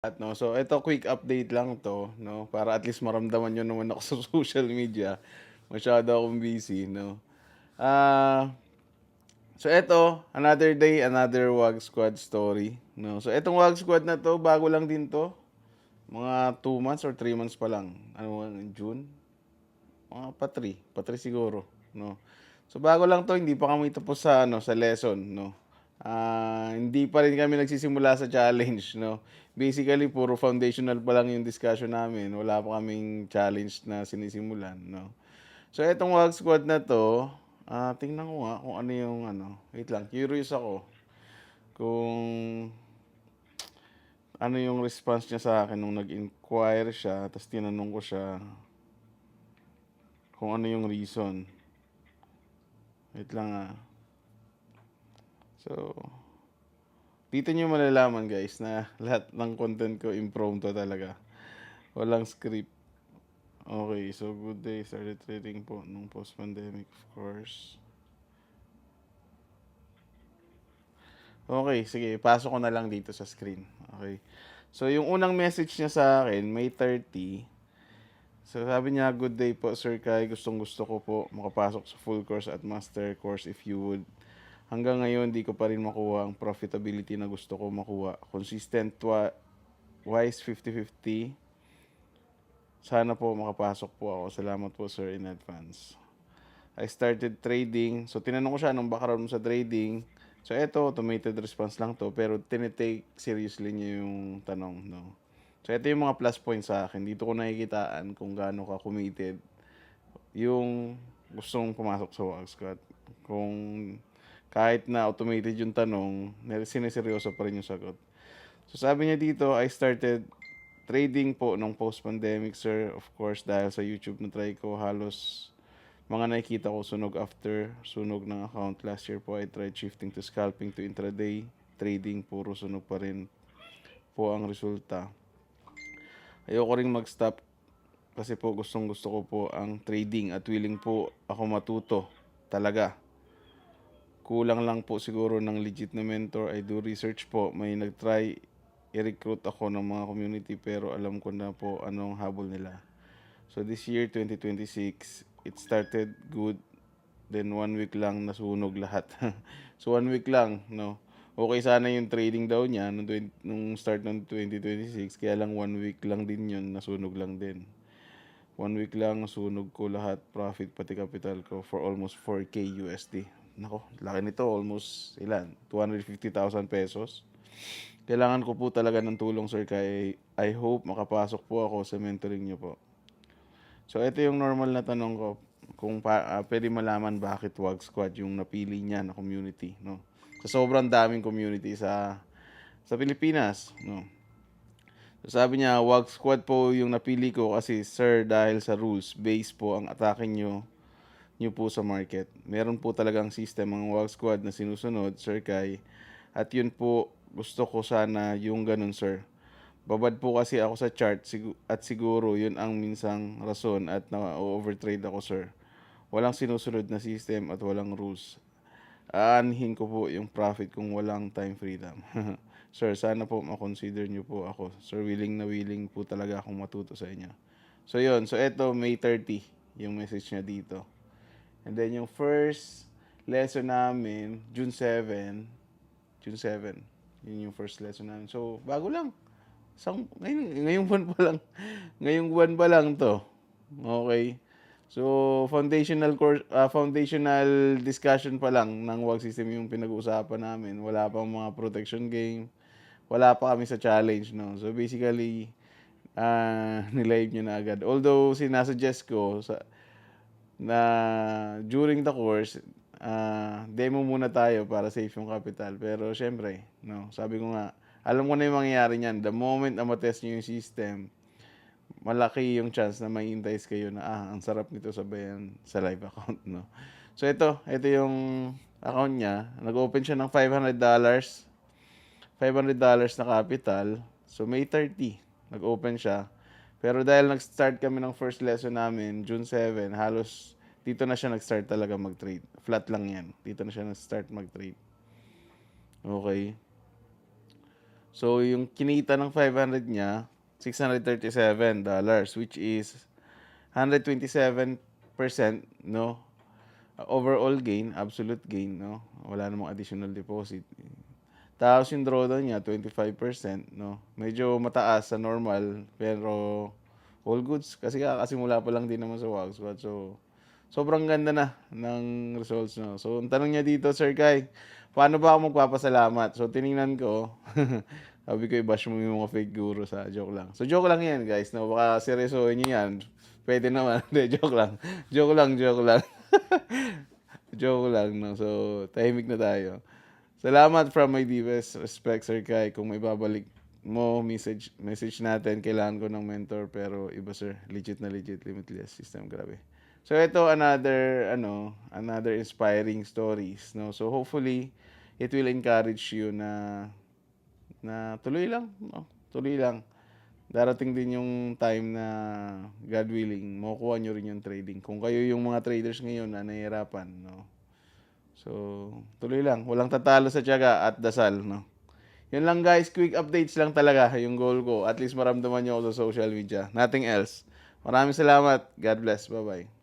At no, so ito quick update lang 'to 'no, para at least maramdaman niyo naman ako sa social media. Masyado akong busy 'no. Ah, so eto, another day, another WAG Squad story 'no. So etong WAG Squad na 'to, bago lang din 'to, mga 2 months or 3 months pa lang. Ano June? Mga pa-3 siguro 'no. So bago lang 'to, hindi pa kami tapos sa ano, sa lesson 'no. Hindi pa rin kami nagsisimula sa challenge 'no. Basically puro foundational pa lang yung discussion namin, wala pa kaming challenge na sinisimulan 'no. So etong WAG squad na 'to, tingnan ko nga kung ano yung ano, wait lang, curious ako kung ano yung response niya sa akin nung nag-inquire siya ta's tinanong ko siya kung ano yung reason. Wait lang, So, dito niyo malalaman guys na lahat ng content ko impromptu talaga. Walang script. Okay, so good day. Started trading po nung post-pandemic, of course. Okay, sige. Pasok ko na lang dito sa screen. Okay. So, yung unang message niya sa akin, May 30. So, sabi niya, good day po, Sir Kai. Gustong gusto ko po makapasok sa full course at master course if you would. Hanggang ngayon, di ko pa rin makuha ang profitability na gusto ko makuha. Consistent wise 50-50. Sana po makapasok po ako. Salamat po, sir, in advance. I started trading. So, tinanong ko siya anong background mo sa trading. So, eto, automated response lang to. Pero, tinitake seriously niya yung tanong, no? So, ito yung mga plus points sa akin. Dito ko nakikitaan kung gaano ka committed yung gustong pumasok sa WAG Squad. Kung kahit na automated yung tanong, siniseryoso pa rin yung sagot. So, sabi niya dito, I started trading po nung post-pandemic, sir. Of course, dahil sa YouTube na try ko, halos mga nakikita ko sunog after sunog ng account. Last year po, I tried shifting to scalping to intraday trading. Puro sunog pa rin po ang resulta. Ayoko ring mag-stop kasi po gustong gusto ko po ang trading at willing po ako matuto talaga. Kulang lang po siguro ng legit na mentor. I do research po. May nag-try i-recruit ako ng mga community pero alam ko na po anong habol nila. So this year 2026, it started good. Then 1 week lang nasunog lahat. So 1 week lang, no. Okay sana yung trading daw niya nung start ng 2026, kaya lang 1 week lang din yun, nasunog lang din. 1 week lang nasunog ko lahat, profit pati capital ko for almost 4K USD. Nako, laki nito, almost ilan? 250,000 pesos. Kailangan ko po talaga ng tulong, sir, kay I hope makapasok po ako sa mentoring niyo po. So ito yung normal na tanong ko, kung pwede malaman bakit WAG Squad yung napili niya na community, no? Sa sobrang daming community sa Pilipinas, no? So sabi niya, WAG Squad po yung napili ko kasi, sir, dahil sa rules based po ang atake nyo po sa market. Meron po talagang system ang WAG Squad na sinusunod, Sir Kai. At yun po, gusto ko sana yung ganun, sir. Babad po kasi ako sa chart at siguro yun ang minsang rason at na-overtrade ako, sir. Walang sinusunod na system at walang rules. Aanhin ko po yung profit kung walang time freedom. Sir, sana po makonsider nyo po ako. Sir, willing na willing po talaga akong matuto sa inyo. So yun, so eto May 30 yung message niya dito. And then yung first lesson namin, June 7. Yun yung first lesson namin. So, bago lang. Ngayong buwan pa lang. Ngayong buwan pa lang to. Okay. So, foundational discussion pa lang ng WAG system yung pinag-uusapan namin. Wala pang mga protection game. Wala pa kami sa challenge, no. So, basically, nilive nyo na agad. Although, sinasuggest ko na during the course, demo muna tayo para safe yung capital. Pero syempre, no, sabi ko nga, alam ko na yung mangyayari niyan. The moment na matest nyo yung system, malaki yung chance na may entice kayo na, ang sarap nito sabayan sa live account, no. So ito yung account niya. Nag-open siya ng $500, $500 na capital. So May 30, nag-open siya. Pero dahil nag-start kami ng first lesson namin, June 7, halos dito na siya nag-start talaga mag-trade. Flat lang yan. Dito na siya nag-start mag-trade. Okay. So, yung kinita ng 500 niya, $637, which is 127%, no? Overall gain, absolute gain, no? Wala namang additional deposit. Tapos yung drawdown niya, 25%, no? Medyo mataas sa normal, pero all goods. Kasi kakasimula pa lang din naman sa WAG Squad. So, sobrang ganda na ng results, no? So, ang tanong niya dito, Sir Kai, paano ba ako magpapasalamat? So, tiningnan ko, sabi ko, i-bash mo yung mga fake guru sa joke lang. So, joke lang yan, guys, no? Baka seryosohin niyo yan. Pwede naman. Hindi, joke lang. Joke lang, joke lang. Joke lang, no? So, tahimik na tayo. Salamat from my deepest respect, Sir Kai. Kung may babalik mo, message natin. Kailangan ko ng mentor, pero iba, sir. Legit na legit, limitless system. Grabe. So, ito, another inspiring stories, no? So, hopefully, it will encourage you na tuloy lang, no? Tuloy lang. Darating din yung time na, God willing, makukuha nyo rin yung trading. Kung kayo yung mga traders ngayon na nahihirapan, no? So, tuloy lang. Walang tatalo sa tiyaga at dasal, no? Yun lang, guys. Quick updates lang talaga yung goal ko. At least maramdaman nyo ako sa social media. Nothing else. Maraming salamat. God bless. Bye-bye.